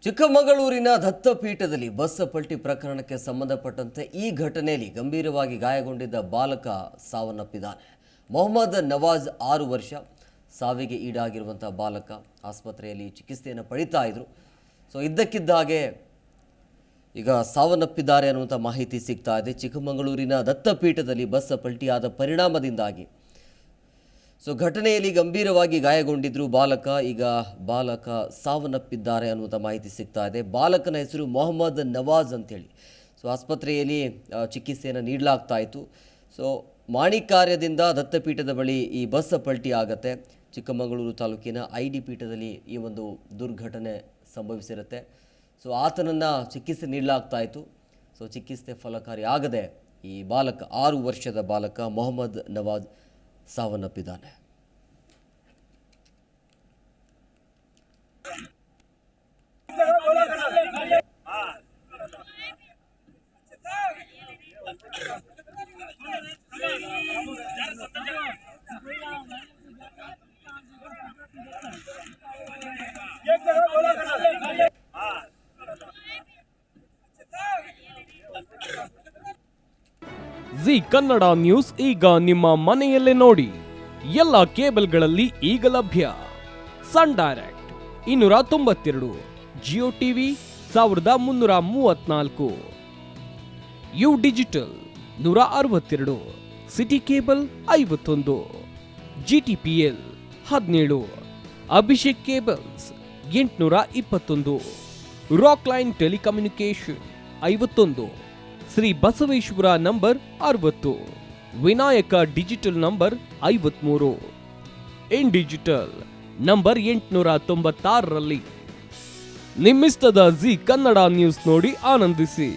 ಚಿಕ್ಕಮಗಳೂರಿನ ದತ್ತಪೀಠದಲ್ಲಿ ಬಸ್ ಪಲ್ಟಿ ಪ್ರಕರಣಕ್ಕೆ ಸಂಬಂಧಪಟ್ಟಂತೆ ಈ ಘಟನೆಯಲ್ಲಿ ಗಂಭೀರವಾಗಿ ಗಾಯಗೊಂಡಿದ್ದ ಬಾಲಕ ಸಾವನ್ನಪ್ಪಿದ್ದಾನೆ. ಮೊಹಮ್ಮದ್ ನವಾಜ್ 6 ವರ್ಷ. ಸಾವಿಗೆ ಈಡಾಗಿರುವಂಥ ಬಾಲಕ ಆಸ್ಪತ್ರೆಯಲ್ಲಿ ಚಿಕಿತ್ಸೆಯನ್ನು ಪಡಿತಾ ಇದ್ರು. ಇದ್ದಕ್ಕಿದ್ದ ಹಾಗೆ ಈಗ ಸಾವನ್ನಪ್ಪಿದ್ದಾರೆ ಅನ್ನುವಂಥ ಮಾಹಿತಿ ಸಿಗ್ತಾ ಇದೆ. ಚಿಕ್ಕಮಗಳೂರಿನ ದತ್ತಪೀಠದಲ್ಲಿ ಬಸ್ ಪಲ್ಟಿಯಾದ ಪರಿಣಾಮದಿಂದಾಗಿ ಘಟನೆಯಲ್ಲಿ ಗಂಭೀರವಾಗಿ ಗಾಯಗೊಂಡಿದ್ರು ಬಾಲಕ. ಈಗ ಬಾಲಕ ಸಾವನ್ನಪ್ಪಿದ್ದಾರೆ ಅನ್ನುವಂಥ ಮಾಹಿತಿ ಸಿಗ್ತಾ ಇದೆ. ಬಾಲಕನ ಹೆಸರು ಮೊಹಮ್ಮದ್ ನವಾಜ್ ಅಂತೇಳಿ. ಆಸ್ಪತ್ರೆಯಲ್ಲಿ ಚಿಕಿತ್ಸೆಯನ್ನು ನೀಡಲಾಗ್ತಾ ಇತ್ತು. ಮಾಣಿಕಾರ್ಯದಿಂದ ದತ್ತಪೀಠದ ಬಳಿ ಈ ಬಸ್ ಪಲ್ಟಿ ಆಗತ್ತೆ. ಚಿಕ್ಕಮಗಳೂರು ತಾಲೂಕಿನ ID ಪೀಠದಲ್ಲಿ ಈ ಒಂದು ದುರ್ಘಟನೆ ಸಂಭವಿಸಿರುತ್ತೆ. ಆತನನ್ನು ಚಿಕಿತ್ಸೆ ನೀಡಲಾಗ್ತಾ ಇತ್ತು. ಚಿಕಿತ್ಸೆ ಫಲಕಾರಿ ಆಗದೆ ಈ ಬಾಲಕ 6 ವರ್ಷದ ಬಾಲಕ ಮೊಹಮ್ಮದ್ ನವಾಜ್ ಸಾವನ್ನಪ್ಪಿದ್ದಾನೆ. ಜಿ ಕನ್ನಡ ನ್ಯೂಸ್ ಈಗ ನಿಮ್ಮ ಮನೆಯಲ್ಲೇ ನೋಡಿ. ಎಲ್ಲ ಕೇಬಲ್ಗಳಲ್ಲಿ ಈಗ ಲಭ್ಯ. Sun Direct 292, Jio TV 1334, U digital 162, City cable 51, GTPL 17, Abhishek cables 821, Rockline telecommunication 51, Shri Basaveshwara number 60, Vinayaka digital number 53, In digital number 896ರಲ್ಲಿ ನಿಮ್ಮಿಷ್ಟದ ಜಿ ಕನ್ನಡ ನ್ಯೂಸ್ ನೋಡಿ ಆನಂದಿಸಿ.